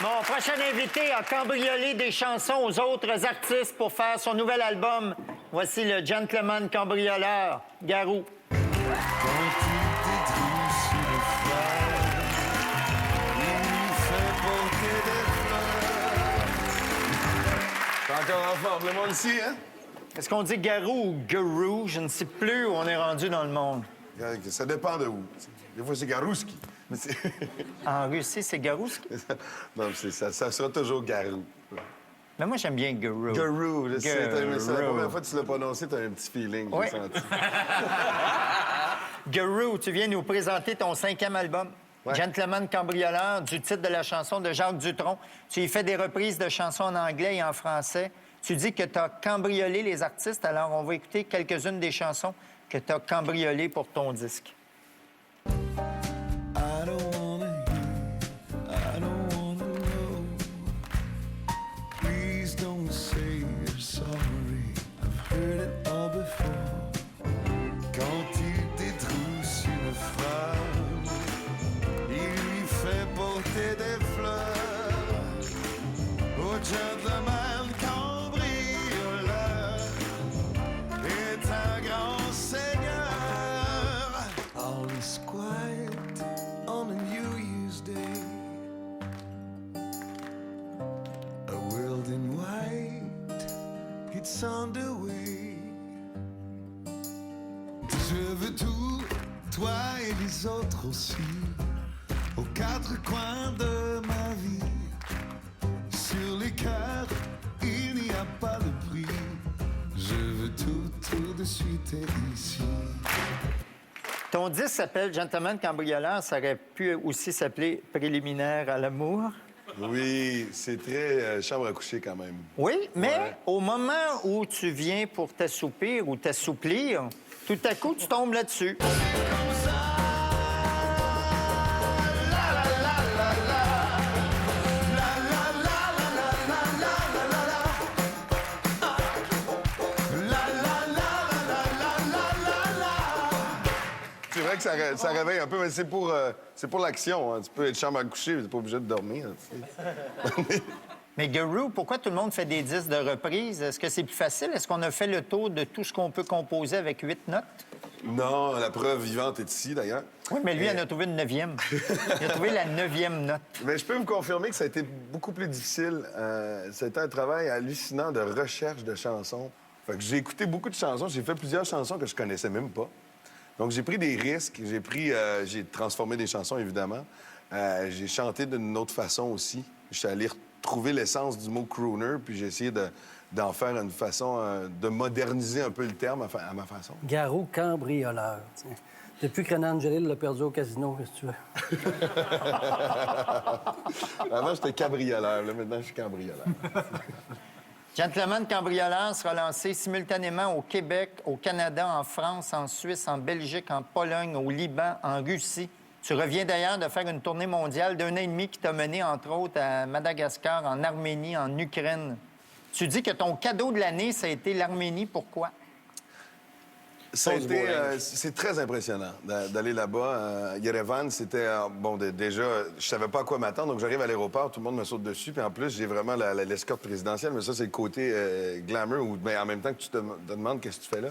Mon prochain invité a cambriolé des chansons aux autres artistes pour faire son nouvel album. Voici le gentleman cambrioleur, Garou. T'es encore en forme, le monde ici, hein? Est-ce qu'on dit Garou ou Garou? Je ne sais plus où on est rendu dans le monde. Ça dépend de où. Des fois, c'est Garouski. Mais c'est... En Russie, c'est Garouski. non, ça sera toujours Garou. Mais moi, j'aime bien Garou. Garou, je sais. Garou. C'est la première fois que tu l'as prononcé, t'as un petit feeling, Oui. j'ai senti. Garou, tu viens nous présenter ton 5e album. Ouais. Gentleman cambrioleur, du titre de la chanson de Jacques Dutronc. Tu y fais des reprises de chansons en anglais et en français. Tu dis que tu as cambriolé les artistes, alors on va écouter quelques-unes des chansons que tu as cambriolées pour ton disque. I don't wanna hear, I don't wanna know. Please don't say you're sorry, I've heard it all before. Quand il détrousse une femme, il lui fait porter des fleurs. Au gentleman cambrioleur est un grand seigneur. All is quiet on a New Year's Day. A world in white, it's on the way. Je veux tout, toi et les autres aussi, aux quatre coins de ma vie. Sur les cœurs, il n'y a pas de prix. Je veux tout de suite et ici. Ton disque s'appelle Gentleman cambrioleur. Ça aurait pu aussi s'appeler Préliminaire à l'amour. Oui, c'est très chambre à coucher quand même. Oui, mais Ouais. au moment où tu viens pour t'assoupir ou t'assouplir, tout à coup, tu tombes là-dessus. C'est vrai que ça réveille un peu, mais c'est pour l'action. Hein. Tu peux être chambre à coucher, mais t'es pas obligé de dormir. Tu sais. Mais Garou, pourquoi tout le monde fait des disques de reprise? Est-ce que c'est plus facile? Est-ce qu'on a fait le tour de tout ce qu'on peut composer avec 8 notes? Non, la preuve vivante est ici, d'ailleurs. Oui, mais lui, il en a trouvé une 9e. Il a trouvé la 9e note. Mais je peux vous confirmer que ça a été beaucoup plus difficile. C'était un travail hallucinant de recherche de chansons. Fait que j'ai écouté beaucoup de chansons. J'ai fait plusieurs chansons que je connaissais même pas. Donc, j'ai pris des risques. J'ai transformé des chansons, évidemment. J'ai chanté d'une autre façon aussi. Je suis allé retrouver l'essence du mot crooner, puis j'ai essayé d'en faire une façon de moderniser un peu le terme à ma façon. Garou cambrioleur. Tiens. Depuis que Renan Angelil l'a perdu au casino, qu'est-ce que tu veux? Avant, j'étais cabrioleur. Là, maintenant, je suis cambrioleur. Gentleman cambrioleur sera lancé simultanément au Québec, au Canada, en France, en Suisse, en Belgique, en Pologne, au Liban, en Russie. Tu reviens d'ailleurs de faire une tournée mondiale d'1 an et demi qui t'a mené, entre autres, à Madagascar, en Arménie, en Ukraine. Tu dis que ton cadeau de l'année, ça a été l'Arménie. Pourquoi? C'est très impressionnant d'aller là-bas. Yerevan, c'était... déjà, je savais pas à quoi m'attendre, donc j'arrive à l'aéroport, tout le monde me saute dessus, puis en plus, j'ai vraiment l'escorte présidentielle, mais ça, c'est le côté glamour, mais en même temps que tu te demandes qu'est-ce que tu fais là.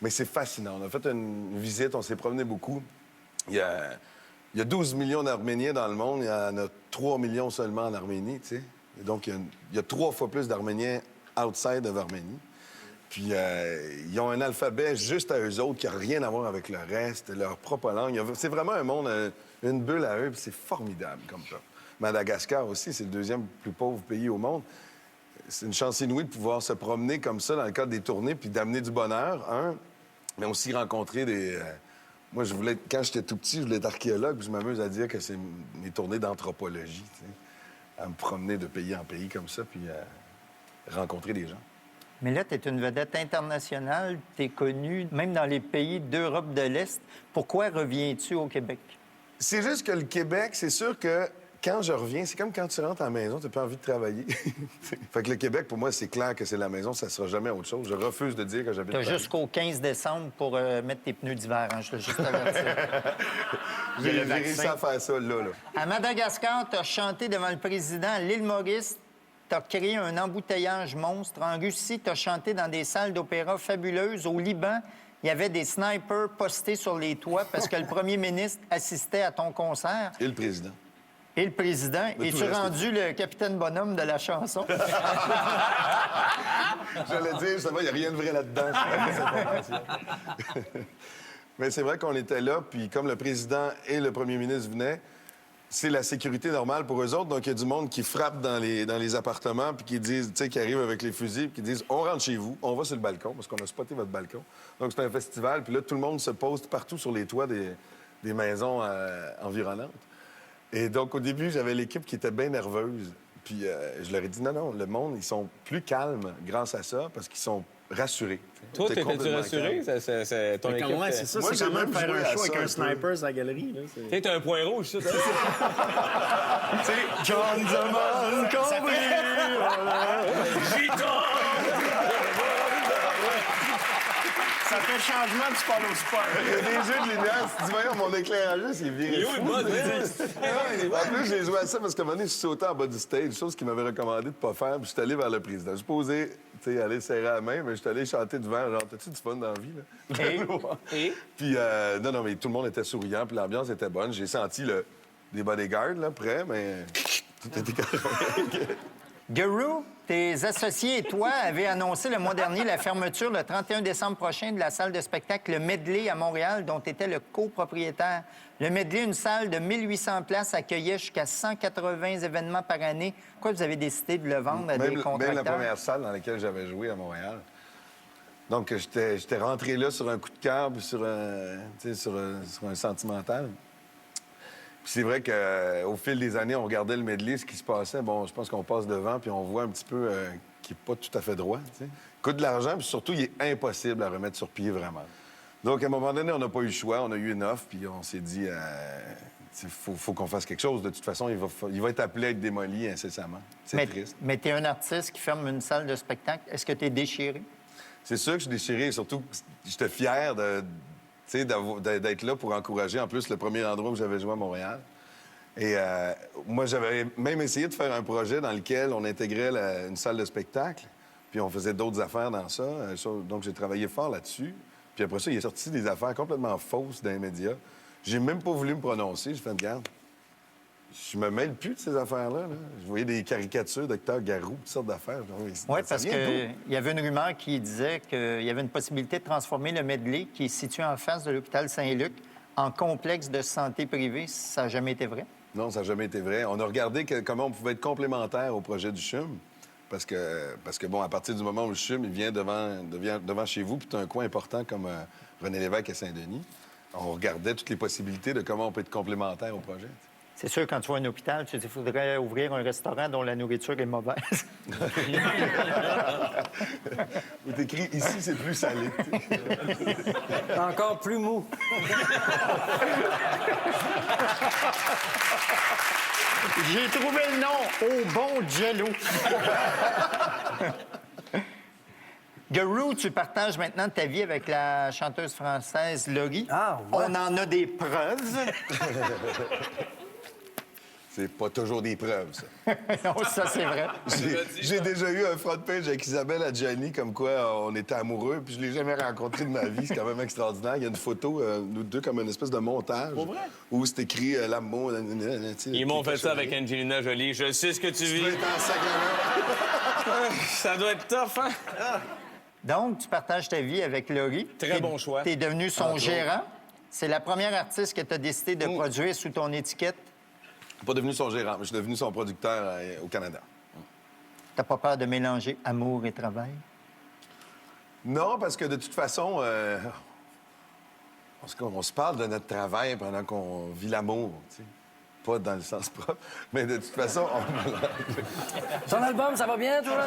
Mais c'est fascinant. On a fait une visite, on s'est promené beaucoup. Il y a 12 millions d'Arméniens dans le monde, il y en a 3 millions seulement en Arménie, tu sais. Et donc, il y a 3 fois plus d'Arméniens outside of Arménie. Puis, ils ont un alphabet juste à eux autres qui n'a rien à voir avec le reste, leur propre langue. C'est vraiment un monde, une bulle à eux, puis c'est formidable comme ça. Madagascar aussi, c'est le 2e plus pauvre pays au monde. C'est une chance inouïe de pouvoir se promener comme ça dans le cadre des tournées, puis d'amener du bonheur, mais aussi rencontrer des... Moi, quand j'étais tout petit, je voulais être archéologue, puis je m'amuse à dire que c'est mes tournées d'anthropologie, tu sais, à me promener de pays en pays comme ça, puis rencontrer des gens. Mais là, tu es une vedette internationale, tu es connu même dans les pays d'Europe de l'Est. Pourquoi reviens-tu au Québec? C'est juste que le Québec, c'est sûr que quand je reviens, c'est comme quand tu rentres à la maison, tu n'as pas envie de travailler. Fait que le Québec, pour moi, c'est clair que c'est la maison, ça ne sera jamais autre chose. Je refuse de dire que j'habite Tu as Paris. jusqu'au 15 décembre pour mettre tes pneus d'hiver, hein, je te juste avertir. J'ai réussi à faire ça, là. À Madagascar, tu as chanté devant le président à l'île Maurice. Tu as créé un embouteillage monstre. En Russie, tu as chanté dans des salles d'opéra fabuleuses. Au Liban, il y avait des snipers postés sur les toits parce que le premier ministre assistait à ton concert. Et le président. Et le président. Mais tout Es-tu le reste rendu le capitaine Bonhomme de la chanson? J'allais dire, justement, il n'y a rien de vrai là-dedans. Mais c'est vrai qu'on était là, puis comme le président et le premier ministre venaient, c'est la sécurité normale pour eux autres. Donc, il y a du monde qui frappe dans les appartements, puis qui disent, tu sais, qui arrivent avec les fusils, puis qui disent, on rentre chez vous, on va sur le balcon, parce qu'on a spoté votre balcon. Donc, c'est un festival, puis là, tout le monde se pose partout sur les toits des maisons environnantes. Et donc, au début, j'avais l'équipe qui était bien nerveuse. Puis je leur ai dit, non, le monde, ils sont plus calmes grâce à ça, parce qu'ils sont rassurés. Toi, T'es t'étais-tu complètement rassuré? calme. C'est ton équipe? Ouais, c'est ça. Moi, C'est j'ai quand même même faire joué un à show avec ça un un peu. sniper sur la galerie. Là, c'est- T'es un point rouge, ça. John Zaman Ça fait changement du polo sport. Il y a des jeux de lumière, tu te dis, voyons, mon éclairagiste, il est viré fou. En plus, j'ai joué à ça parce qu'à un moment donné, je suis sauté en bas du stage, chose qu'il m'avait recommandé de pas faire, puis je suis allé vers le président. Je suis posé, tu sais, aller serrer la main, mais je suis allé chanter devant, genre, t'as-tu du fun dans la vie, là? Et? Puis, non, mais tout le monde était souriant, puis l'ambiance était bonne. J'ai senti des bodyguards, là, près, mais tout était correct. Guru, tes associés et toi avez annoncé le mois dernier la fermeture le 31 décembre prochain de la salle de spectacle Le Medley à Montréal, dont tu étais le copropriétaire. Le Medley, une salle de 1800 places, accueillait jusqu'à 180 événements par année. Pourquoi vous avez décidé de le vendre à des Même la contracteurs? première salle dans laquelle j'avais joué à Montréal. Donc, j'étais rentré là sur un coup de cœur, puis sur un sentimental. Puis c'est vrai qu'au fil des années, on regardait le medley, ce qui se passait. Bon, je pense qu'on passe devant, puis on voit un petit peu qu'il n'est pas tout à fait droit. Tu sais. Il coûte de l'argent, puis surtout, il est impossible à remettre sur pied vraiment. Donc, à un moment donné, on n'a pas eu le choix. On a eu une offre, puis on s'est dit, il faut qu'on fasse quelque chose. De toute façon, il va être appelé à être démoli incessamment. C'est triste. Mais tu es un artiste qui ferme une salle de spectacle. Est-ce que tu es déchiré? C'est sûr que je suis déchiré. Surtout, j'étais fier d'être là pour encourager, en plus, le premier endroit où j'avais joué à Montréal. Et moi, j'avais même essayé de faire un projet dans lequel on intégrait une salle de spectacle, puis on faisait d'autres affaires dans ça. Donc, j'ai travaillé fort là-dessus. Puis après ça, il est sorti des affaires complètement fausses dans les médias. J'ai même pas voulu me prononcer. J'ai fait, regarde, je me mêle plus de ces affaires-là. Là. Je voyais des caricatures d'Octave Garou, toutes sortes d'affaires. Oui, parce qu'il y avait une rumeur qui disait qu'il y avait une possibilité de transformer le Medley, qui est situé en face de l'hôpital Saint-Luc, en complexe de santé privée. Ça n'a jamais été vrai? Non, ça n'a jamais été vrai. On a regardé comment on pouvait être complémentaire au projet du CHUM. Parce que bon, à partir du moment où le CHUM il vient devant chez vous, puis tu as un coin important comme René Lévesque à Saint-Denis, on regardait toutes les possibilités de comment on peut être complémentaire au projet. C'est sûr, quand tu vois un hôpital, tu te dis qu'il faudrait ouvrir un restaurant dont la nourriture est mauvaise. Où t'écris « Ici, c'est plus salé ». Encore plus mou. J'ai trouvé le nom au bon Jello. Guru, tu partages maintenant ta vie avec la chanteuse française Laurie. Ah, ouais. On en a des preuves. C'est pas toujours des preuves, ça. Non, ça, c'est vrai. J'ai déjà eu un front page avec Isabelle Adjani, comme quoi on était amoureux, puis je l'ai jamais rencontré de ma vie. C'est quand même extraordinaire. Il y a une photo, nous deux, comme une espèce de montage, où c'est écrit l'amour. Ils m'ont fait ça avec Angelina Jolie. Je sais ce que tu vis. Ça doit être tough, hein? Donc, tu partages ta vie avec Laurie. Très bon choix. Tu es devenu son gérant. C'est la première artiste que tu as décidé de produire sous ton étiquette. Je suis pas devenu son gérant, mais je suis devenu son producteur au Canada. T'as pas peur de mélanger amour et travail? Non, parce que de toute façon, on se parle de notre travail pendant qu'on vit l'amour, tu sais. Pas dans le sens propre, mais de toute façon, Ton album, ça va bien, toi?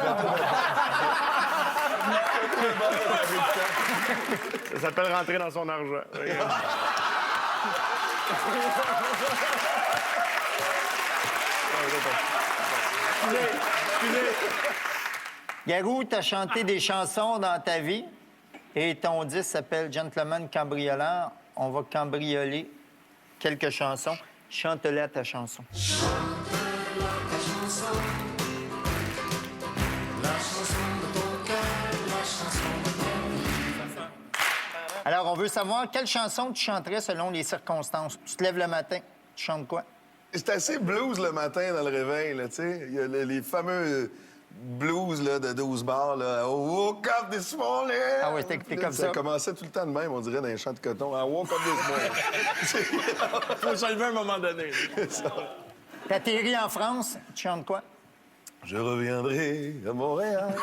Ça s'appelle rentrer dans son argent. Garou, tu as chanté des chansons dans ta vie et ton disque s'appelle Gentleman Cambrioleur. On va cambrioler quelques chansons. Chante-la ta chanson. Alors, on veut savoir quelle chanson tu chanterais selon les circonstances. Tu te lèves le matin, tu chantes quoi? C'est assez blues le matin dans le réveil, là, tu sais. Il y a les fameux blues là, de 12 bars, là. I woke up this morning. Ah ouais, t'es comme ça. Ça commençait tout le temps de même, on dirait, dans les champs de coton. I woke up this morning. Faut se lever à un moment donné. T'atterris en France, tu chantes quoi? Je reviendrai à Montréal.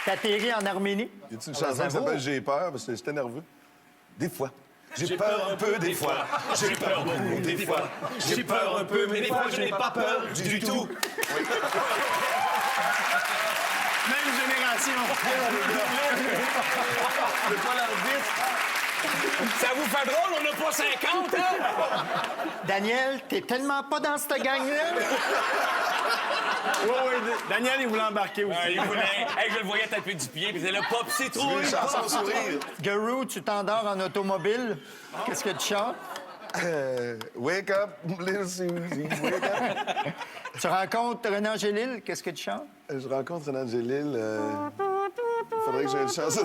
T'atterris en Arménie. Y a-t-il une chanson qui s'appelle J'ai peur parce que j'étais nerveux? Des fois. J'ai peur un peu des fois. J'ai peur beaucoup des fois. J'ai peur un peu, mais des fois, je n'ai pas peur du tout. Même génération. C'est pas leur disque. Ça vous fait drôle, on n'a pas 50, hein? Daniel, t'es tellement pas dans cette gang-là. Oui, Daniel, il voulait embarquer aussi. Il voulait... Hey, je le voyais taper du pied, puis c'est le pop citrouille. Des chansons sourire. Garou, tu t'endors en automobile. Qu'est-ce que tu chantes? Wake up, little Susie, wake up. Tu rencontres René Angélil. Qu'est-ce que tu chantes? Je rencontre René Angélil. Il faudrait que j'ai une chance.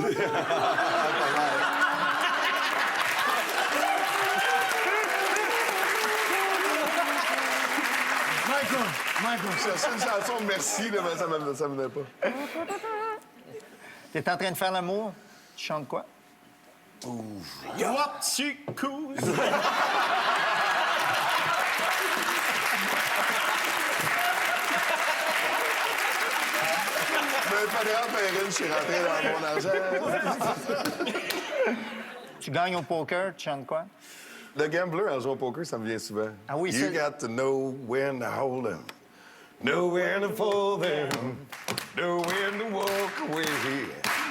Michael. C'est une chanson de merci, là, mais ça me venait pas. T'es en train de faire l'amour. Tu chantes quoi? What tu couses? Mais pas grave, Perrine, je suis rentré dans mon argent. Tu gagnes au poker. Tu chantes quoi? Le gambler en jouant au poker, ça me vient souvent. Ah oui, You c'est- got to know when to hold 'em, know when to fold 'em, know when to walk away,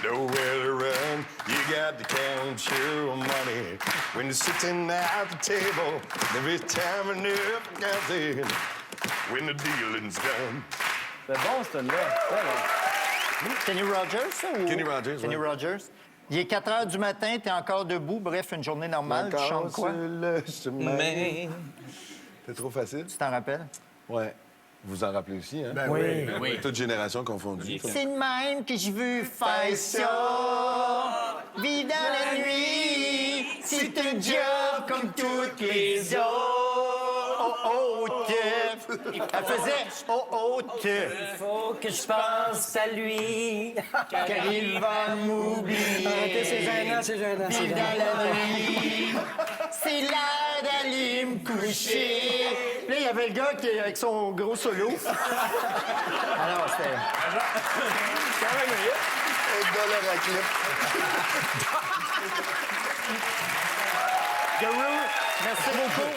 know where to run. You got to count your money when you're sitting at the table. Every time enough comes in when the dealing's done. C'est bon, ce là. Kenny Rogers, ça? Ou... Kenny Rogers, Kenny ouais. Rogers. Il est 4 heures du matin, t'es encore debout. Bref, une journée normale. Tu chantes quoi? sur le chemin. Mais... C'est trop facile? Tu t'en rappelles? Ouais. Vous vous en rappelez aussi, hein? Oui. Oui. Toute génération confondue. C'est de même que je veux faire ça. Vivre dans la nuit, c'est un job comme toutes les autres. Oh, oh, te. Elle faisait oh, oh, te. Faut que je pense à lui. Car il va m'oublier. Arrêtez, c'est gênant, c'est gênant, c'est Vivre gênant. dans la nuit, c'est l'heure d'aller me coucher. Là, il y avait le gars qui avec son gros solo. Alors, c'était... $1 à clip. Garou, merci beaucoup.